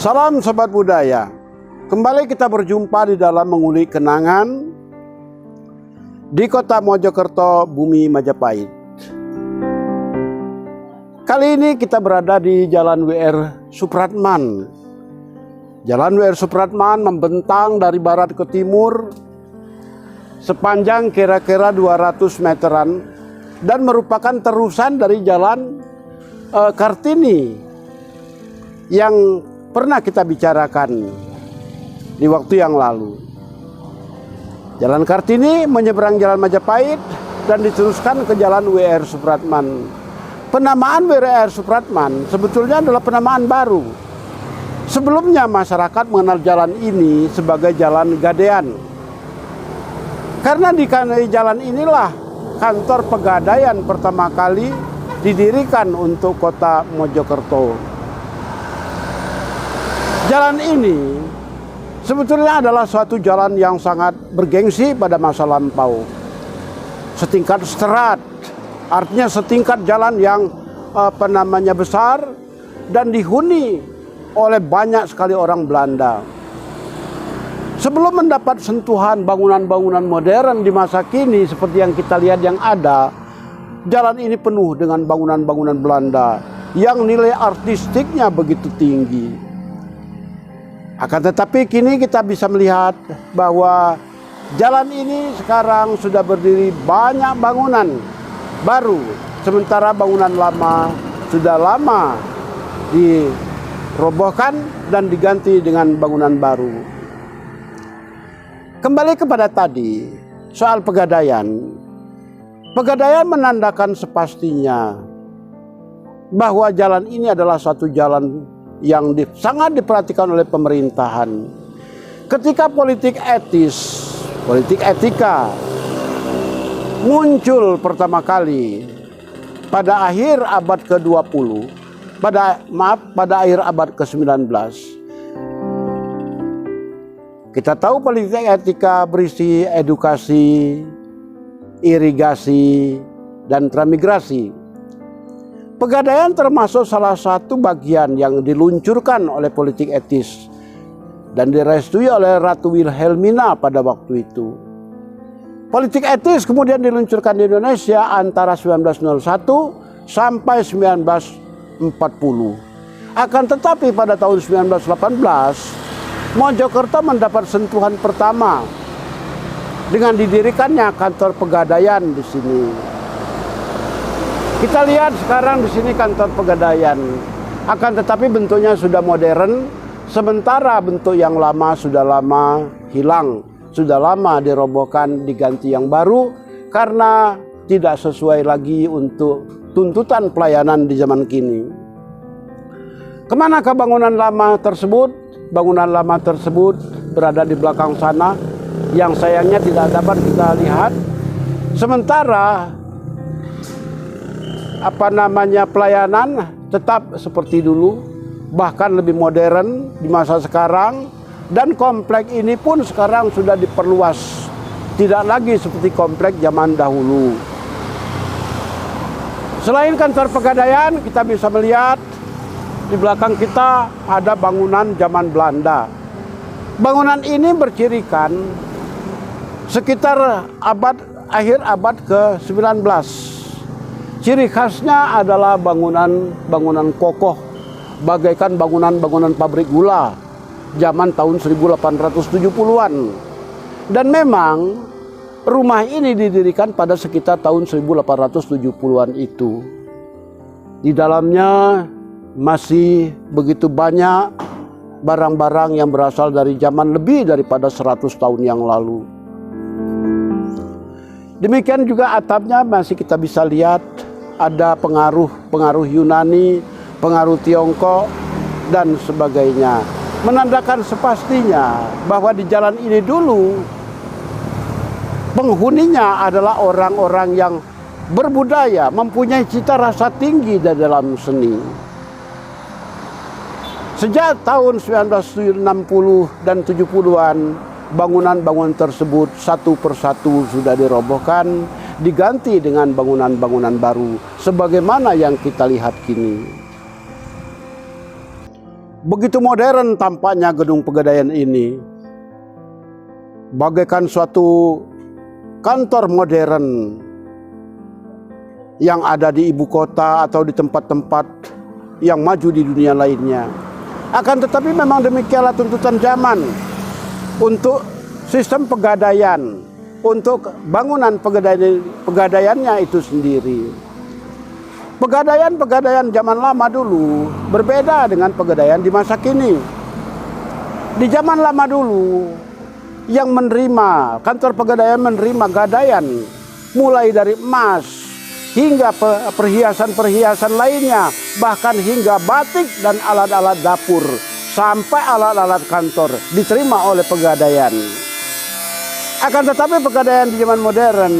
Salam Sobat Budaya. Kembali kita berjumpa di dalam mengulik kenangan di kota Mojokerto, bumi Majapahit. Kali ini kita berada di Jalan W.R. Supratman. Jalan W.R. Supratman membentang dari barat ke timur sepanjang kira-kira 200 meteran dan merupakan terusan dari Jalan Kartini yang pernah kita bicarakan di waktu yang lalu. Jalan Kartini menyeberang Jalan Majapahit dan diteruskan ke Jalan W.R. Supratman. Penamaan W.R. Supratman sebetulnya adalah penamaan baru. Sebelumnya masyarakat mengenal jalan ini sebagai Jalan Gadean. Karena di jalan inilah kantor pegadaian pertama kali didirikan untuk kota Mojokerto. Jalan ini sebetulnya adalah suatu jalan yang sangat bergengsi pada masa lampau. Setingkat Seterat, artinya setingkat jalan yang besar dan dihuni oleh banyak sekali orang Belanda. Sebelum mendapat sentuhan bangunan-bangunan modern di masa kini seperti yang kita lihat yang ada, jalan ini penuh dengan bangunan-bangunan Belanda yang nilai artistiknya begitu tinggi. Akan tetapi kini kita bisa melihat bahwa jalan ini sekarang sudah berdiri banyak bangunan baru. Sementara bangunan lama sudah lama dirobohkan dan diganti dengan bangunan baru. Kembali kepada tadi, soal pegadaian. Pegadaian menandakan sepastinya bahwa jalan ini adalah suatu jalan yang sangat diperhatikan oleh pemerintahan. Ketika politik etika muncul pertama kali pada akhir abad ke-20, pada akhir abad ke-19. Kita tahu politik etika berisi edukasi, irigasi, dan transmigrasi. Pegadaian termasuk salah satu bagian yang diluncurkan oleh politik etis dan direstui oleh Ratu Wilhelmina pada waktu itu. Politik etis kemudian diluncurkan di Indonesia antara 1901 sampai 1940. Akan tetapi pada tahun 1918, Mojokerto mendapat sentuhan pertama dengan didirikannya kantor pegadaian di sini. Kita lihat sekarang di sini kantor pegadaian, akan tetapi bentuknya sudah modern, sementara bentuk yang lama sudah lama hilang, sudah lama dirobohkan, diganti yang baru karena tidak sesuai lagi untuk tuntutan pelayanan di zaman kini. Kemanakah bangunan lama tersebut? Bangunan lama tersebut berada di belakang sana, yang sayangnya tidak dapat kita lihat. Sementara pelayanan tetap seperti dulu, bahkan lebih modern di masa sekarang, dan komplek ini pun sekarang sudah diperluas, tidak lagi seperti komplek zaman dahulu. Selain kantor pegadaian, kita bisa melihat di belakang kita ada bangunan zaman Belanda. Bangunan ini bercirikan sekitar akhir abad ke-19. Ciri khasnya adalah bangunan kokoh, bagaikan bangunan pabrik gula zaman tahun 1870-an. Dan memang rumah ini didirikan pada sekitar tahun 1870-an itu. Di dalamnya masih begitu banyak barang-barang yang berasal dari zaman lebih daripada 100 tahun yang lalu. Demikian juga atapnya masih kita bisa lihat ada pengaruh Yunani, pengaruh Tiongkok, dan sebagainya. Menandakan sepastinya bahwa di jalan ini dulu penghuninya adalah orang-orang yang berbudaya, mempunyai cita rasa tinggi di dalam seni. Sejak tahun 1960 dan 70-an, bangunan-bangunan tersebut satu persatu sudah dirobohkan, diganti dengan bangunan-bangunan baru sebagaimana yang kita lihat kini. Begitu modern tampaknya gedung Pegadaian ini, bagaikan suatu kantor modern yang ada di ibu kota atau di tempat-tempat yang maju di dunia lainnya. Akan tetapi memang demikianlah tuntutan zaman untuk sistem pegadaian, untuk bangunan pegadaiannya itu sendiri. Pegadaian zaman lama dulu berbeda dengan pegadaian di masa kini. Di zaman lama dulu yang menerima, kantor pegadaian menerima gadaian mulai dari emas hingga perhiasan-perhiasan lainnya, bahkan hingga batik dan alat-alat dapur sampai alat-alat kantor diterima oleh pegadaian. Akan tetapi pegadaian di zaman modern,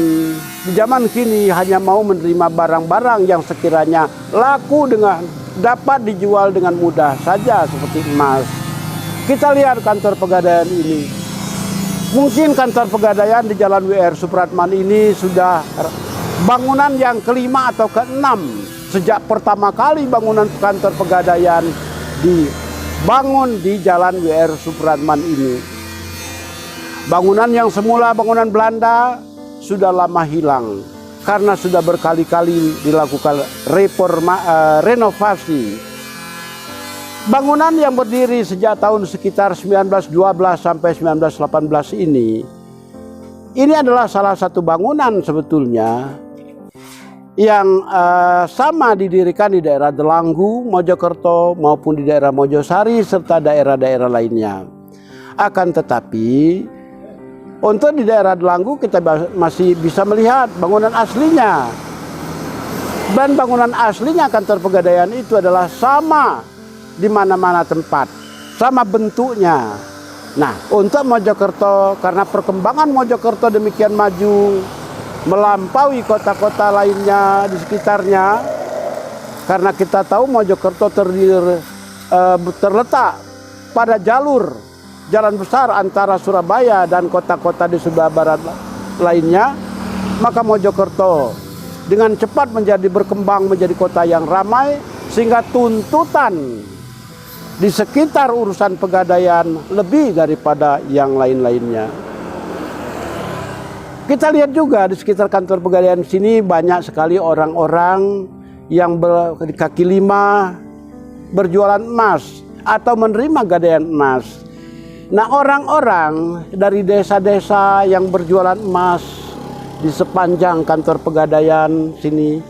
di zaman kini hanya mau menerima barang-barang yang sekiranya laku dengan dapat dijual dengan mudah saja seperti emas. Kita lihat kantor pegadaian ini. Mungkin kantor pegadaian di Jalan WR Supratman ini sudah bangunan yang kelima atau keenam sejak pertama kali bangunan kantor pegadaian dibangun di Jalan WR Supratman ini. Bangunan yang semula bangunan Belanda sudah lama hilang karena sudah berkali-kali dilakukan renovasi. Bangunan yang berdiri sejak tahun sekitar 1912 sampai 1918 ini adalah salah satu bangunan sebetulnya yang sama didirikan di daerah Delanggu, Mojokerto maupun di daerah Mojosari serta daerah-daerah lainnya. Akan tetapi untuk di daerah Delanggu kita masih bisa melihat bangunan aslinya. Dan bangunan aslinya kantor pegadaian itu adalah sama di mana-mana tempat, sama bentuknya. Nah, untuk Mojokerto, karena perkembangan Mojokerto demikian maju, melampaui kota-kota lainnya di sekitarnya, karena kita tahu Mojokerto terletak pada jalan besar antara Surabaya dan kota-kota di sebelah barat lainnya, maka Mojokerto dengan cepat berkembang menjadi kota yang ramai, sehingga tuntutan di sekitar urusan pegadaian lebih daripada yang lain-lainnya. Kita lihat juga di sekitar kantor pegadaian sini banyak sekali orang-orang yang di kaki lima berjualan emas atau menerima gadaian emas. Nah, orang-orang dari desa-desa yang berjualan emas di sepanjang kantor pegadaian sini,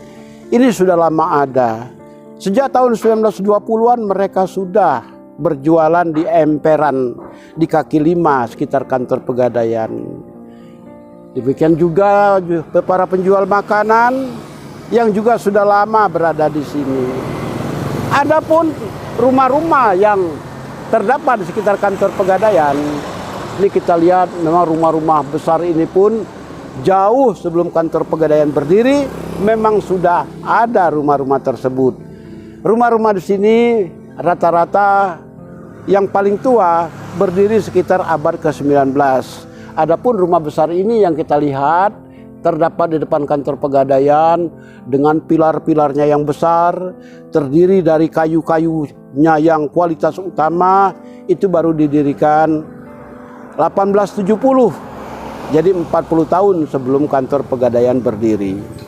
ini sudah lama ada. Sejak tahun 1920-an mereka sudah berjualan di emperan, di kaki lima sekitar kantor pegadaian. Demikian juga para penjual makanan yang juga sudah lama berada di sini. Adapun rumah-rumah yang terdapat di sekitar kantor pegadaian, ini kita lihat memang rumah-rumah besar ini pun jauh sebelum kantor pegadaian berdiri memang sudah ada rumah-rumah tersebut. Rumah-rumah di sini rata-rata yang paling tua berdiri sekitar abad ke-19. Adapun rumah besar ini yang kita lihat terdapat di depan kantor pegadaian dengan pilar-pilarnya yang besar, terdiri dari kayu-kayunya yang kualitas utama, itu baru didirikan 1870. Jadi 40 tahun sebelum kantor pegadaian berdiri.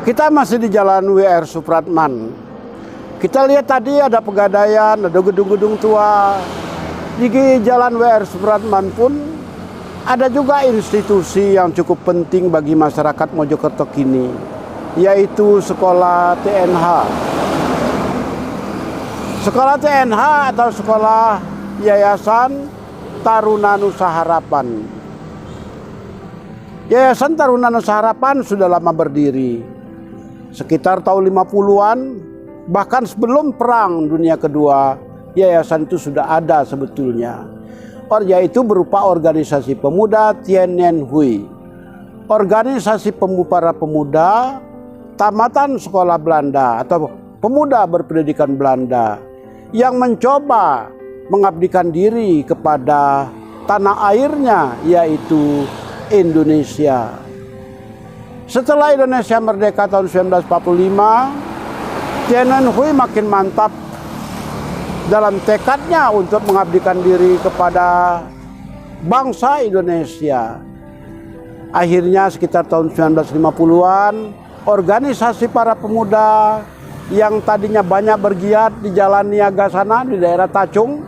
Kita masih di Jalan WR Supratman. Kita lihat tadi ada pegadaian, ada gedung-gedung tua. Di Jalan WR Supratman pun ada juga institusi yang cukup penting bagi masyarakat Mojokerto kini, yaitu Sekolah TNH. Sekolah TNH atau Sekolah Yayasan Taruna Nusa Harapan. Yayasan Taruna Nusa Harapan sudah lama berdiri. Sekitar tahun 50-an, bahkan sebelum Perang Dunia Kedua, yayasan itu sudah ada sebetulnya. Yaitu berupa organisasi pemuda Tienen Hui. Organisasi para pemuda tamatan sekolah Belanda atau pemuda berpendidikan Belanda yang mencoba mengabdikan diri kepada tanah airnya, yaitu Indonesia. Setelah Indonesia merdeka tahun 1945, Tienen Hui makin mantap dalam tekadnya untuk mengabdikan diri kepada bangsa Indonesia. Akhirnya sekitar tahun 1950-an, organisasi para pemuda yang tadinya banyak bergiat di Jalan Niaga sana di daerah Tacung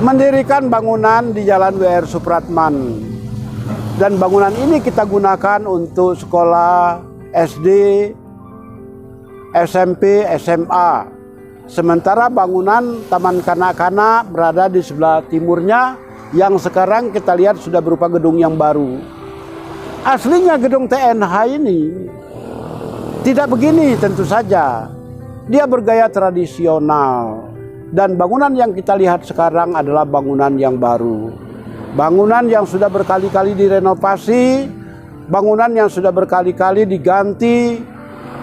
mendirikan bangunan di Jalan W.R. Supratman. Dan bangunan ini kita gunakan untuk sekolah SD, SMP, SMA. Sementara bangunan Taman Kanak-kanak berada di sebelah timurnya, yang sekarang kita lihat sudah berupa gedung yang baru. Aslinya gedung TNH ini tidak begini tentu saja. Dia bergaya tradisional. Dan bangunan yang kita lihat sekarang adalah bangunan yang baru. Bangunan yang sudah berkali-kali direnovasi, bangunan yang sudah berkali-kali diganti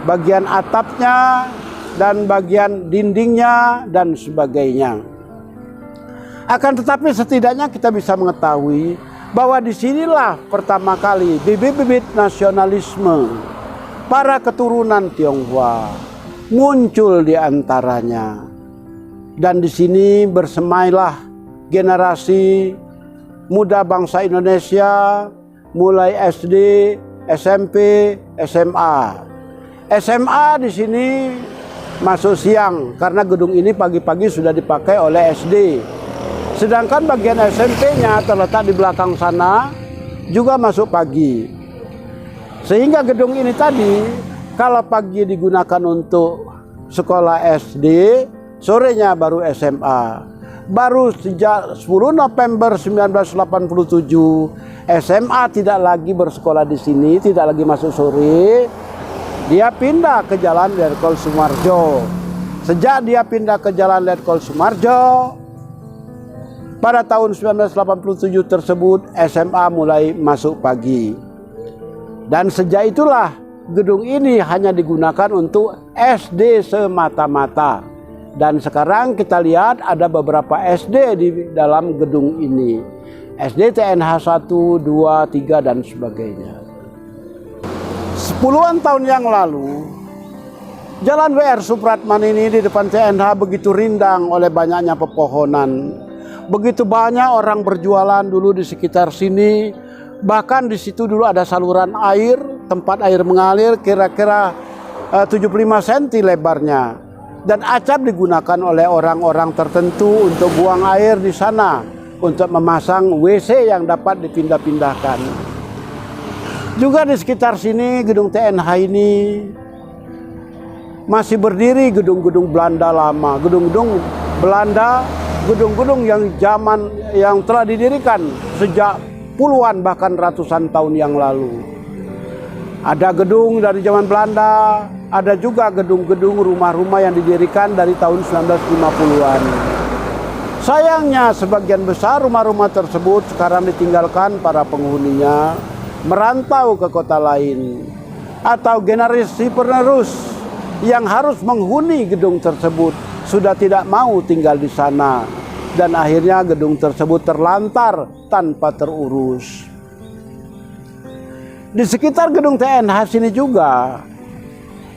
bagian atapnya dan bagian dindingnya dan sebagainya. Akan tetapi setidaknya kita bisa mengetahui bahwa disinilah pertama kali bibit-bibit nasionalisme para keturunan Tionghoa muncul di antaranya. Dan di sini bersemailah generasi muda bangsa Indonesia mulai SD, SMP, SMA. SMA di sini masuk siang karena gedung ini pagi-pagi sudah dipakai oleh SD. Sedangkan bagian SMP-nya terletak di belakang sana juga masuk pagi. Sehingga gedung ini tadi kalau pagi digunakan untuk sekolah SD, sorenya baru SMA. Baru sejak 10 November 1987 SMA tidak lagi bersekolah di sini, tidak lagi masuk sore. Dia pindah ke Jalan Letkol Sumarjo. Sejak dia pindah ke Jalan Letkol Sumarjo, pada tahun 1987 tersebut SMA mulai masuk pagi. Dan sejak itulah gedung ini hanya digunakan untuk SD semata-mata. Dan sekarang kita lihat ada beberapa SD di dalam gedung ini. SD TNH 1, 2, 3 dan sebagainya. 10-an tahun yang lalu, Jalan W.R. Supratman ini di depan TNH begitu rindang oleh banyaknya pepohonan. Begitu banyak orang berjualan dulu di sekitar sini. Bahkan di situ dulu ada saluran air, tempat air mengalir kira-kira 75 cm lebarnya. Dan acap digunakan oleh orang-orang tertentu untuk buang air di sana, untuk memasang WC yang dapat dipindah-pindahkan. Juga di sekitar sini gedung TNH ini masih berdiri gedung-gedung Belanda lama, gedung-gedung Belanda, gedung-gedung yang telah didirikan sejak puluhan bahkan ratusan tahun yang lalu. Ada gedung dari zaman Belanda, ada juga gedung-gedung rumah-rumah yang didirikan dari tahun 1950-an. Sayangnya sebagian besar rumah-rumah tersebut sekarang ditinggalkan para penghuninya, merantau ke kota lain, atau generasi penerus yang harus menghuni gedung tersebut sudah tidak mau tinggal di sana, dan akhirnya gedung tersebut terlantar tanpa terurus. Di sekitar gedung TNH sini juga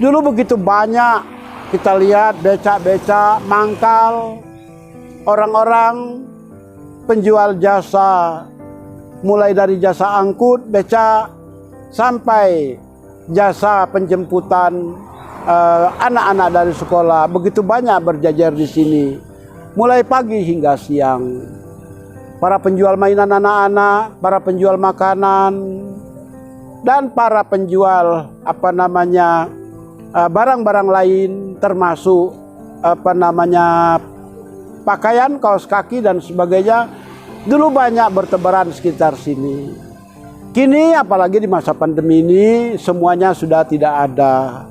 dulu begitu banyak kita lihat becak-becak, mangkal, orang-orang penjual jasa, mulai dari jasa angkut, becak, sampai jasa penjemputan anak-anak dari sekolah. Begitu banyak berjajar di sini, mulai pagi hingga siang. Para penjual mainan anak-anak, para penjual makanan, dan para penjual barang-barang lain, termasuk pakaian, kaos kaki dan sebagainya, dulu banyak bertebaran sekitar sini. Kini apalagi di masa pandemi ini semuanya sudah tidak ada.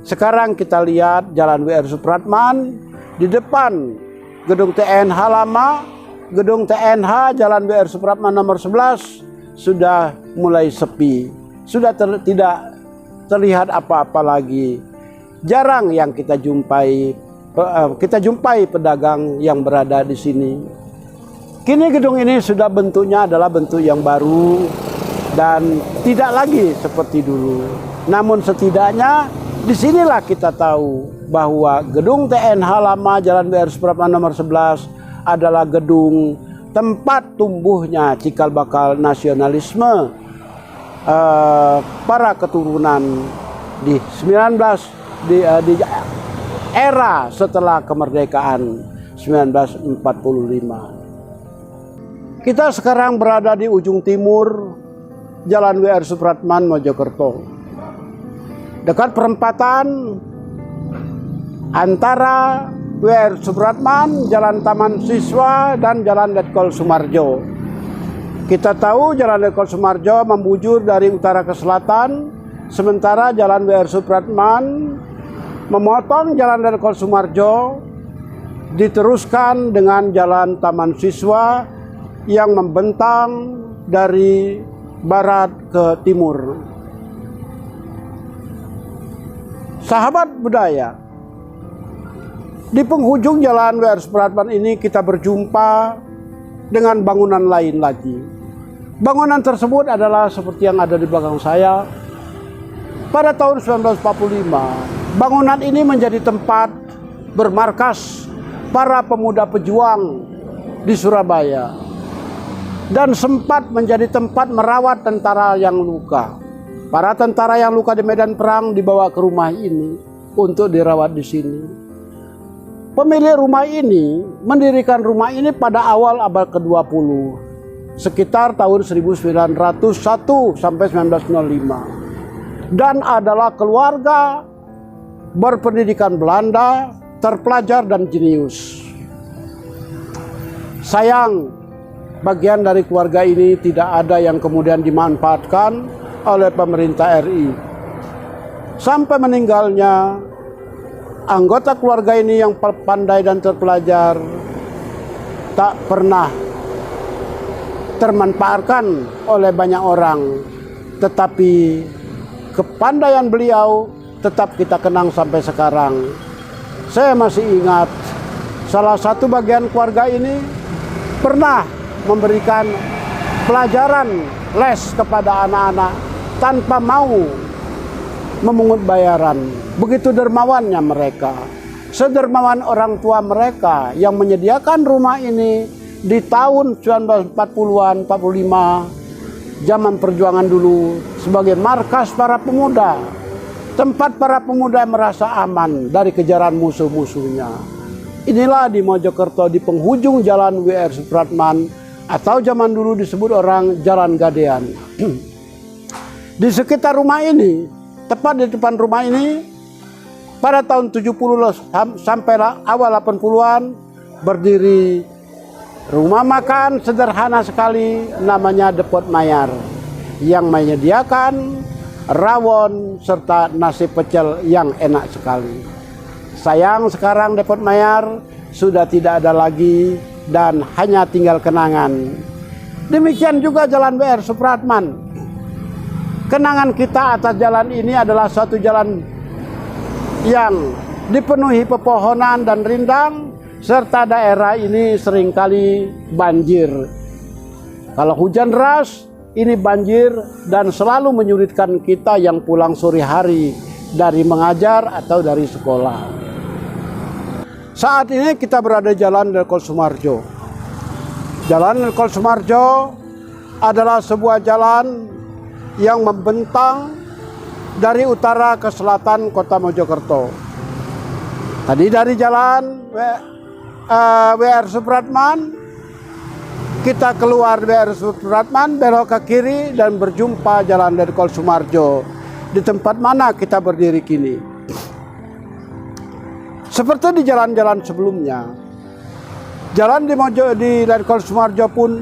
Sekarang kita lihat Jalan W.R. Supratman, di depan gedung TNH lama, gedung TNH Jalan W.R. Supratman nomor 11 sudah mulai sepi. Sudah tidak terlihat apa-apa lagi. Jarang yang kita jumpai pedagang yang berada di sini. Kini gedung ini sudah bentuknya adalah bentuk yang baru dan tidak lagi seperti dulu. Namun setidaknya Disinilah kita tahu bahwa gedung TNH lama Jalan WR Supratman nomor 11 adalah gedung tempat tumbuhnya cikal bakal nasionalisme para keturunan di era setelah kemerdekaan 1945. Kita sekarang berada di ujung timur Jalan WR Supratman Mojokerto, dekat perempatan antara WR Supratman, Jalan Taman Siswa, dan Jalan Letkol Sumarjo. Kita tahu Jalan Letkol Sumarjo membujur dari utara ke selatan, sementara Jalan WR Supratman memotong Jalan Letkol Sumarjo, diteruskan dengan Jalan Taman Siswa yang membentang dari barat ke timur. Sahabat budaya, di penghujung Jalan WR Supratman ini kita berjumpa dengan bangunan lain lagi. Bangunan tersebut adalah seperti yang ada di belakang saya. Pada tahun 1945, bangunan ini menjadi tempat bermarkas para pemuda pejuang di Surabaya dan sempat menjadi tempat merawat tentara yang luka. Para tentara yang luka di medan perang dibawa ke rumah ini untuk dirawat di sini. Pemilik rumah ini mendirikan rumah ini pada awal abad ke-20, sekitar tahun 1901 sampai 1905. Dan adalah keluarga berpendidikan Belanda, terpelajar dan jenius. Sayang, bagian dari keluarga ini tidak ada yang kemudian dimanfaatkan oleh pemerintah RI. Sampai meninggalnya anggota keluarga ini yang pandai dan terpelajar tak pernah termanfaatkan oleh banyak orang, tetapi kepandaian beliau tetap kita kenang sampai sekarang. Saya masih ingat salah satu bagian keluarga ini pernah memberikan pelajaran les kepada anak-anak tanpa mau memungut bayaran. Begitu dermawannya mereka. Sedermawan orang tua mereka yang menyediakan rumah ini di tahun 1940-an, 45, zaman perjuangan dulu, sebagai markas para pemuda. Tempat para pemuda merasa aman dari kejaran musuh-musuhnya. Inilah di Mojokerto, di penghujung Jalan WR Supratman, atau zaman dulu disebut orang Jalan Gadean. Di sekitar rumah ini, tepat di depan rumah ini, pada tahun 70 sampai awal 80-an berdiri rumah makan sederhana sekali namanya Depot Mayar yang menyediakan rawon serta nasi pecel yang enak sekali. Sayang sekarang Depot Mayar sudah tidak ada lagi dan hanya tinggal kenangan. Demikian juga Jalan WR Supratman. Kenangan kita atas jalan ini adalah suatu jalan yang dipenuhi pepohonan dan rindang, serta daerah ini seringkali banjir. Kalau hujan deras, ini banjir dan selalu menyulitkan kita yang pulang sore hari dari mengajar atau dari sekolah. Saat ini kita berada di Jalan Letkol Sumarjo. Jalan Letkol Sumarjo adalah sebuah jalan yang membentang dari utara ke selatan kota Mojokerto. Tadi dari Jalan WR Supratman, kita keluar WR Supratman, belok ke kiri dan berjumpa Jalan Letkol Sumarjo, di tempat mana kita berdiri kini. Seperti di jalan-jalan sebelumnya, jalan di Letkol Sumarjo pun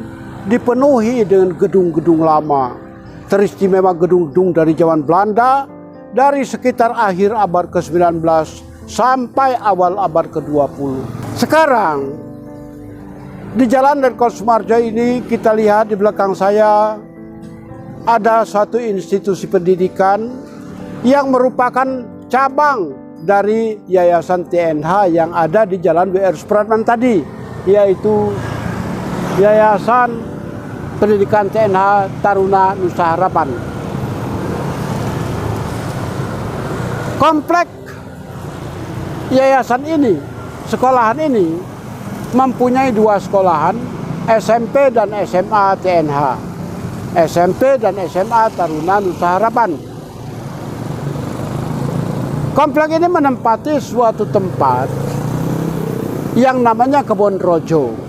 dipenuhi dengan gedung-gedung lama. Teristimewa gedung-gedung dari zaman Belanda, dari sekitar akhir abad ke-19 sampai awal abad ke-20. Sekarang di Jalan Letkol Sumarjo ini kita lihat di belakang saya ada suatu institusi pendidikan yang merupakan cabang dari Yayasan TNH yang ada di Jalan WR Supratman tadi, yaitu Yayasan Pendidikan TNH Taruna Nusa Harapan. Komplek yayasan ini, sekolahan ini mempunyai 2 sekolahan, SMP dan SMA TNH, SMP dan SMA Taruna Nusa Harapan. Komplek ini menempati suatu tempat yang namanya Kebon Rojo.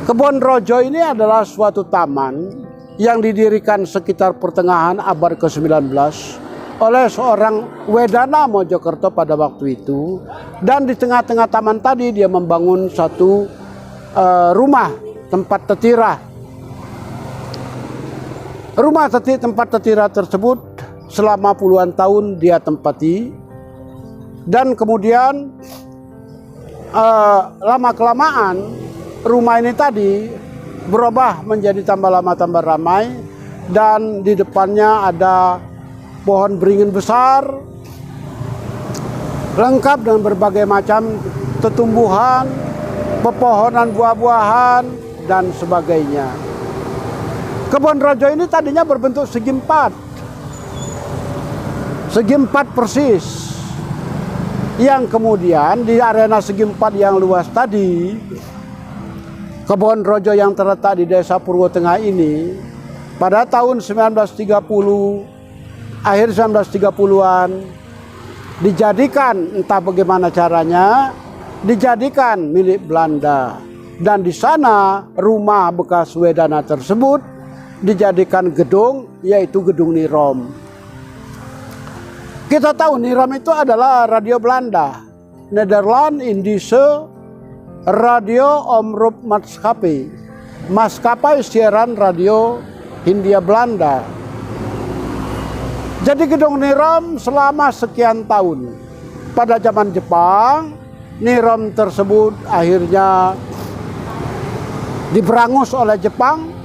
Kebon Rojo ini adalah suatu taman yang didirikan sekitar pertengahan abad ke-19 oleh seorang Wedana Mojokerto pada waktu itu. Dan di tengah-tengah taman tadi dia membangun satu rumah tempat tetira. Tempat tetira tersebut selama puluhan tahun dia tempati. Dan kemudian lama-kelamaan rumah ini tadi berubah menjadi tambah lama tambah ramai. Dan di depannya ada pohon beringin besar, lengkap dengan berbagai macam tumbuhan, pepohonan buah-buahan, dan sebagainya. Kebon Rojo ini tadinya berbentuk segi 4. Segi 4 persis. Yang kemudian di arena segi 4 yang luas tadi, Kebon Rojo yang terletak di Desa Purwo Tengah ini, pada tahun 1930, akhir 1930-an, dijadikan entah bagaimana caranya, dijadikan milik Belanda. Dan di sana rumah bekas Wedana tersebut dijadikan gedung, yaitu Gedung Nirom. Kita tahu Nirom itu adalah radio Belanda, Nederland Indische Radio Omroep Maatschappij, maskapai siaran radio Hindia Belanda. Jadi Gedung Nirom selama sekian tahun. Pada zaman Jepang, Nirom tersebut akhirnya diberangus oleh Jepang,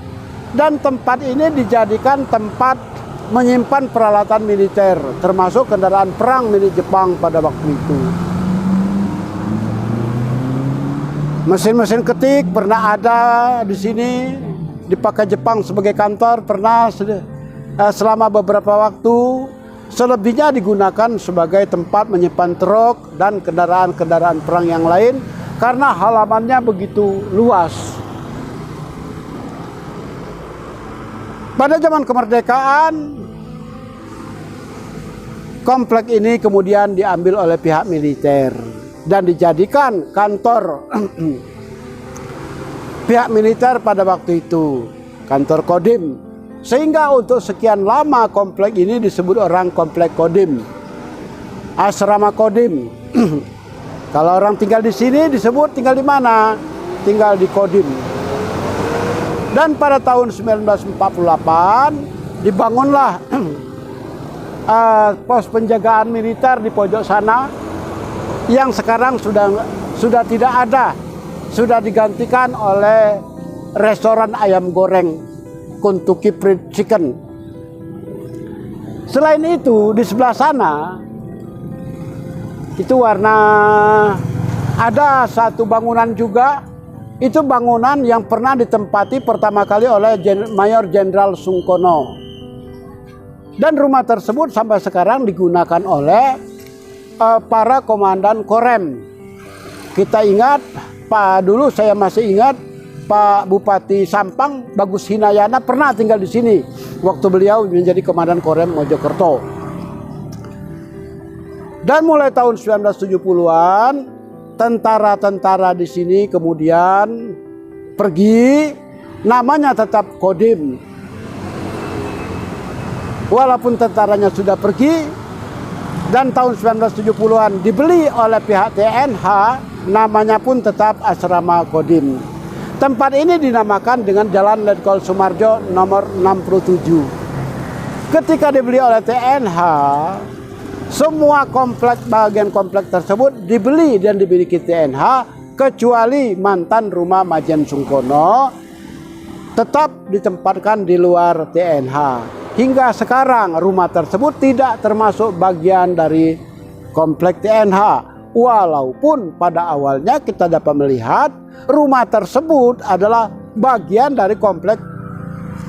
dan tempat ini dijadikan tempat menyimpan peralatan militer, termasuk kendaraan perang milik Jepang pada waktu itu. Mesin-mesin ketik pernah ada di sini, dipakai Jepang sebagai kantor, pernah selama beberapa waktu. Selebihnya digunakan sebagai tempat menyimpan truk dan kendaraan-kendaraan perang yang lain karena halamannya begitu luas. Pada zaman kemerdekaan, komplek ini kemudian diambil oleh pihak militer dan dijadikan kantor pihak militer pada waktu itu, kantor Kodim. Sehingga untuk sekian lama komplek ini disebut orang komplek Kodim, asrama Kodim. Kalau orang tinggal di sini disebut tinggal di mana? Tinggal di Kodim. Dan pada tahun 1948 dibangunlah pos penjagaan militer di pojok sana, yang sekarang sudah tidak ada, sudah digantikan oleh restoran ayam goreng Kentucky Fried Chicken. Selain itu di sebelah sana itu ada satu bangunan juga. Itu bangunan yang pernah ditempati pertama kali oleh Mayor Jenderal Sungkono. Dan rumah tersebut sampai sekarang digunakan oleh para komandan Korem. Kita ingat, dulu saya masih ingat Pak Bupati Sampang, Bagus Hinayana, pernah tinggal di sini waktu beliau menjadi komandan Korem Mojokerto. Dan mulai tahun 1970-an, tentara-tentara di sini kemudian pergi, namanya tetap Kodim. Walaupun tentaranya sudah pergi, dan tahun 1970-an dibeli oleh pihak TNH, namanya pun tetap asrama Kodim. Tempat ini dinamakan dengan Jalan Letkol Sumarjo nomor 67. Ketika dibeli oleh TNH, semua bagian komplek tersebut dibeli dan dimiliki TNH, kecuali mantan rumah Majen Sungkono tetap ditempatkan di luar TNH. Hingga sekarang rumah tersebut tidak termasuk bagian dari komplek TNH. Walaupun pada awalnya kita dapat melihat rumah tersebut adalah bagian dari komplek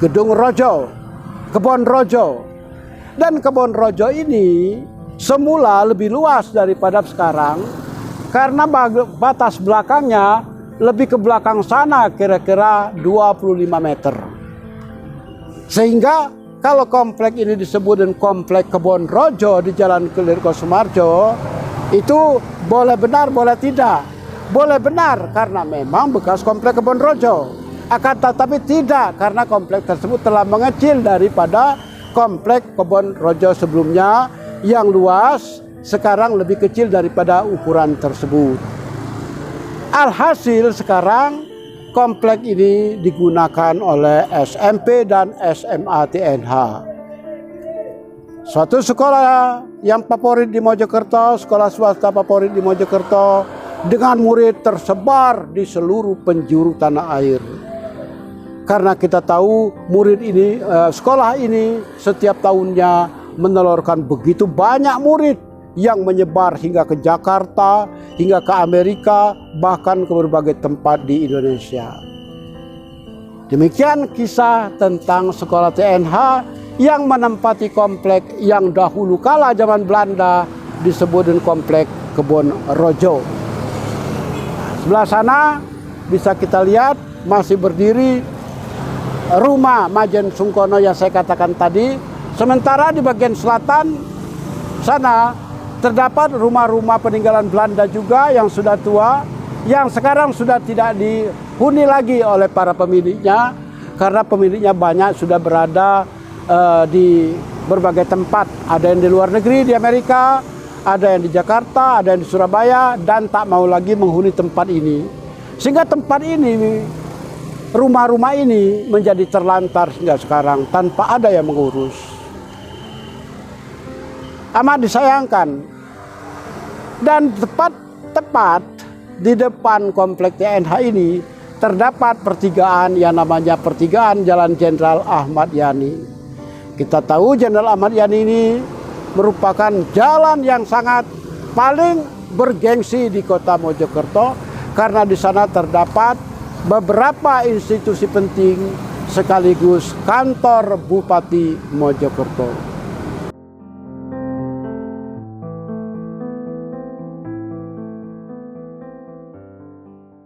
Gedung Rojo, Kebon Rojo. Dan Kebon Rojo ini semula lebih luas daripada sekarang karena batas belakangnya lebih ke belakang sana kira-kira 25 meter. Sehingga kalau komplek ini disebut dengan komplek Kebon Rojo di Jalan Keliriko Sumarjo, itu boleh benar boleh tidak. Boleh benar karena memang bekas komplek Kebon Rojo. Akan tetapi tidak karena komplek tersebut telah mengecil daripada komplek Kebon Rojo sebelumnya yang luas, sekarang lebih kecil daripada ukuran tersebut. Alhasil sekarang komplek ini digunakan oleh SMP dan SMA TNH. Suatu sekolah yang favorit di Mojokerto, sekolah swasta favorit di Mojokerto, dengan murid tersebar di seluruh penjuru tanah air. Karena kita tahu murid ini, sekolah ini setiap tahunnya menelurkan begitu banyak murid yang menyebar hingga ke Jakarta, hingga ke Amerika, bahkan ke berbagai tempat di Indonesia. Demikian kisah tentang sekolah TNH yang menempati komplek yang dahulu kala zaman Belanda disebut dengan komplek Kebon Rojo. Sebelah sana bisa kita lihat masih berdiri rumah Majen Sungkono yang saya katakan tadi. Sementara di bagian selatan sana terdapat rumah-rumah peninggalan Belanda juga yang sudah tua, yang sekarang sudah tidak dihuni lagi oleh para pemiliknya, karena pemiliknya banyak sudah berada di berbagai tempat. Ada yang di luar negeri, di Amerika, ada yang di Jakarta, ada yang di Surabaya, dan tak mau lagi menghuni tempat ini. Sehingga tempat ini, rumah-rumah ini menjadi terlantar hingga sekarang tanpa ada yang mengurus. Amat disayangkan. Dan tepat di depan komplek TNH ini terdapat pertigaan yang namanya pertigaan Jalan Jenderal Ahmad Yani. Kita tahu Jenderal Ahmad Yani ini merupakan jalan yang sangat paling bergengsi di kota Mojokerto karena di sana terdapat beberapa institusi penting sekaligus kantor Bupati Mojokerto.